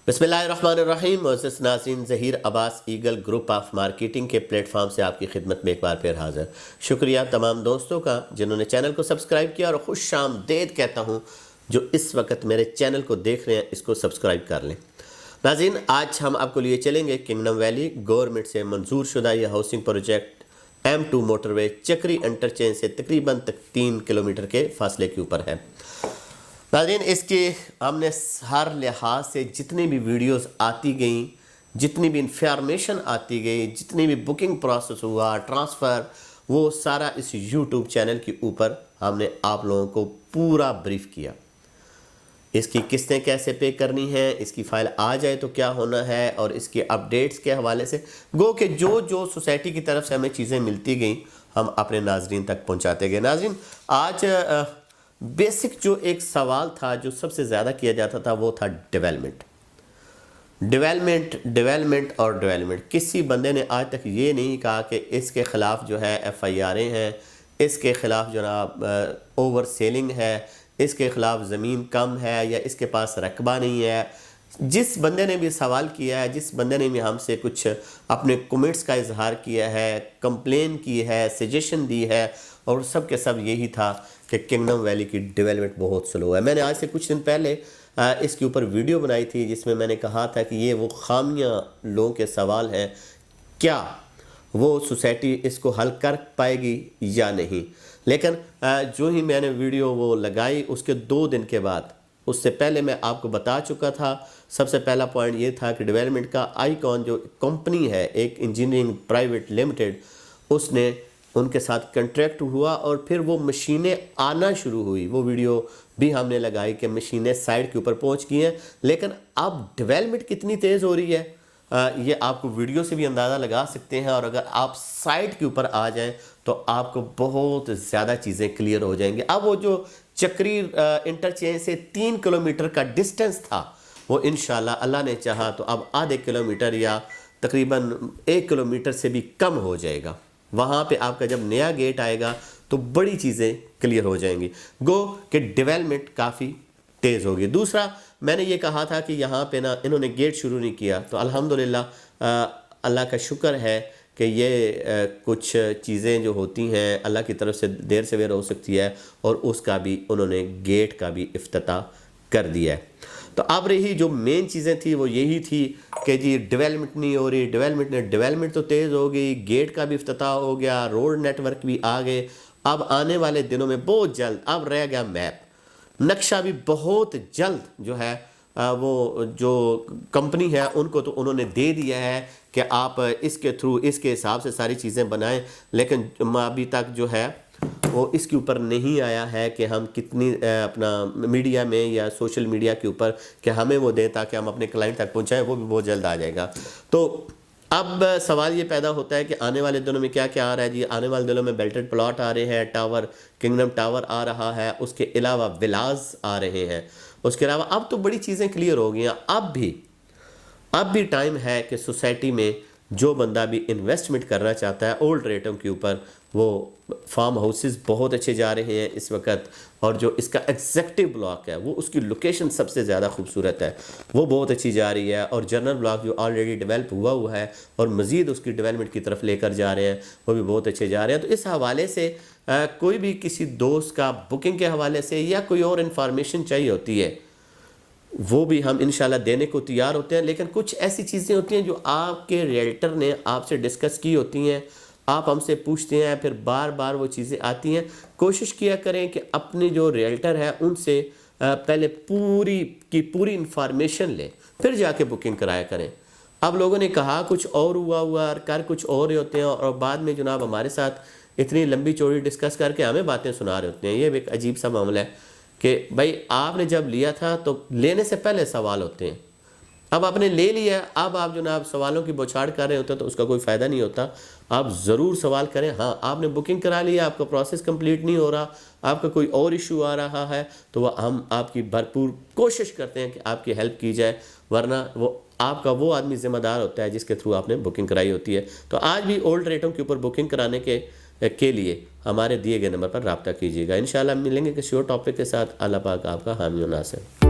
बिस्मिल्लाहिर्रहमानिर्रहीम। मोअज़्ज़ज़ नाज़रीन, Zaheer Abbas eagle group of marketing के प्लेटफॉर्म से आपकी खिदमत में एक बार फिर हाज़िर। शुक्रिया तमाम दोस्तों का जिन्होंने चैनल को सब्सक्राइब किया, और खुशामदीद कहता हूँ जो इस वक्त मेरे चैनल को देख रहे हैं, इसको सब्सक्राइब कर लें। नाज़रीन, आज हम आपको लिए चलेंगे किंगडम वैली गवर्नमेंट से मंजूर शुदा ये हाउसिंग प्रोजेक्ट M2 मोटरवे चक्री इंटरचेंज से तकरीबन 3 किलोमीटर के फासले के ऊपर है। नाज़रीन, इसके हमने हर लिहाज से जितनी भी वीडियोस आती गई, जितनी भी इंफॉर्मेशन आती गई, जितनी भी बुकिंग प्रोसेस हुआ, ट्रांसफ़र, वो सारा इस YouTube चैनल के ऊपर हमने आप लोगों को पूरा ब्रीफ किया। इसकी किस्तें कैसे पे करनी है, इसकी फ़ाइल आ जाए तो क्या होना है, और इसके अपडेट्स के हवाले से गो कि जो सोसाइटी की तरफ से हमें चीज़ें मिलती गई हम अपने नाजरीन तक पहुँचाते गए। नाजरीन, आज बेसिक जो एक सवाल था जो सबसे ज़्यादा किया जाता था वो था डेवलपमेंट। किसी बंदे ने आज तक ये नहीं कहा कि इसके ख़िलाफ़ जो है FIR हैं, इसके ख़िलाफ़ जनाब ओवर सेलिंग है, इसके ख़िलाफ़ ज़मीन कम है, या इसके पास रकबा नहीं है। जिस बंदे ने भी सवाल किया है, जिस बंदे ने भी हमसे कुछ अपने कमेंट्स का इजहार किया है, कंप्लेन की है, सजेशन दी है, और सब के सब यही था कि किंगडम वैली की डेवलपमेंट बहुत स्लो है। मैंने आज से कुछ दिन पहले इसके ऊपर वीडियो बनाई थी जिसमें मैंने कहा था कि ये वो खामियां लोगों के सवाल हैं, क्या वो सोसाइटी इसको हल कर पाएगी या नहीं। लेकिन जो ही मैंने वीडियो वो लगाई उसके 2 दिन के बाद, उससे पहले मैं आपको बता चुका था। सबसे पहला पॉइंट ये था कि डेवलपमेंट का आइकॉन जो कंपनी है, एक इंजीनियरिंग प्राइवेट लिमिटेड, उसने उनके साथ कंट्रैक्ट हुआ और फिर वो मशीनें आना शुरू हुई। वो वीडियो भी हमने लगाई कि मशीनें साइड के ऊपर पहुंच गई हैं। लेकिन अब डेवलपमेंट कितनी तेज़ हो रही है ये आपको वीडियो से भी अंदाज़ा लगा सकते हैं, और अगर आप साइड के ऊपर आ जाएं तो आपको बहुत ज़्यादा चीज़ें क्लियर हो जाएंगी। अब वो जो चक्री इंटरचेंज से 3 किलोमीटर का डिस्टेंस था वो इंशाल्लाह अल्लाह ने चाहा तो अब आधे किलोमीटर या तकरीबन 1 किलोमीटर से भी कम हो जाएगा। वहाँ पे आपका जब नया गेट आएगा तो बड़ी चीज़ें क्लियर हो जाएंगी। गो कि डेवलपमेंट काफ़ी तेज़ होगी। दूसरा, मैंने ये कहा था कि यहाँ पे ना इन्होंने गेट शुरू नहीं किया, तो अल्हम्दुलिल्लाह अल्लाह का शुक्र है कि ये कुछ चीज़ें जो होती हैं अल्लाह की तरफ से देर से देर हो सकती है, और उसका भी उन्होंने गेट का भी इफ्तिताह कर दिया है। तो अब रही जो मेन चीज़ें थी वो यही थी कि जी डेवलपमेंट नहीं हो रही। डेवलपमेंट तो तेज़ हो गई, गेट का भी इफ्तिताह हो गया, रोड नेटवर्क भी आ गए। अब आने वाले दिनों में बहुत जल्द अब रह गया मैप, नक्शा भी बहुत जल्द जो है वो जो कंपनी है उनको तो उन्होंने दे दिया है कि आप इसके थ्रू इसके हिसाब से सारी चीज़ें बनाएं। लेकिन अभी तक जो है वो इसके ऊपर नहीं आया है कि हम कितनी अपना मीडिया में या सोशल मीडिया के ऊपर कि हमें वो दें ताकि हम अपने क्लाइंट तक पहुंचाएं, वो भी बहुत जल्द आ जाएगा। तो अब सवाल ये पैदा होता है कि आने वाले दिनों में क्या क्या आ रहा है जी। आने वाले दिनों में बेल्टेड प्लॉट आ रहे हैं, टावर किंगडम टावर आ रहा है, उसके अलावा विलाज आ रहे हैं, उसके अलावा अब तो बड़ी चीज़ें क्लियर हो गई हैं। अब भी टाइम है कि सोसाइटी में जो बंदा भी इन्वेस्टमेंट करना चाहता है ओल्ड रेटों के ऊपर, वो फार्म हाउसेस बहुत अच्छे जा रहे हैं इस वक्त, और जो इसका एग्जेक्टिव ब्लॉक है वो उसकी लोकेशन सबसे ज़्यादा खूबसूरत है, वो बहुत अच्छी जा रही है। और जनरल ब्लॉक जो ऑलरेडी डेवलप हुआ है और मज़ीद उसकी डेवलपमेंट की तरफ लेकर जा रहे हैं, वो भी बहुत अच्छे जा रहे हैं। तो इस हवाले से कोई भी किसी दोस्त का बुकिंग के हवाले से या कोई और इन्फॉर्मेशन चाहिए होती है, वो भी हम इंशाल्लाह देने को तैयार होते हैं। लेकिन कुछ ऐसी चीज़ें होती हैं जो आपके रियल्टर ने आपसे डिस्कस की होती हैं, आप हमसे पूछते हैं, फिर बार बार वो चीज़ें आती हैं। कोशिश किया करें कि अपने जो रियल्टर है उनसे पहले पूरी इंफॉर्मेशन लें, फिर जाके बुकिंग कराया करें। अब लोगों ने कहा कुछ और हुआ और कर कुछ और ही होते हैं, और बाद में जनाब हमारे साथ इतनी लंबी चौड़ी डिस्कस करके हमें बातें सुना रहे होते हैं। ये भी एक अजीब सा मामला है कि भाई आपने जब लिया था तो लेने से पहले सवाल होते हैं। अब आपने ले लिया, अब आप जनाब सवालों की बौछार कर रहे होते हैं तो उसका कोई फ़ायदा नहीं होता। आप ज़रूर सवाल करें। हाँ, आपने बुकिंग करा लिया, आपका प्रोसेस कंप्लीट नहीं हो रहा, आपका कोई और इशू आ रहा है, तो वह हम आपकी भरपूर कोशिश करते हैं कि आपकी हेल्प की जाए, वरना आपका वो आदमी ज़िम्मेदार होता है जिसके थ्रू आपने बुकिंग कराई होती है। तो आज भी ओल्ड रेटों के ऊपर बुकिंग कराने के लिए हमारे दिए गए नंबर पर रब्ता कीजिएगा। इंशाल्लाह मिलेंगे किसी और टॉपिक के साथ। अल्लाह पाक आपका हामी और नासिर।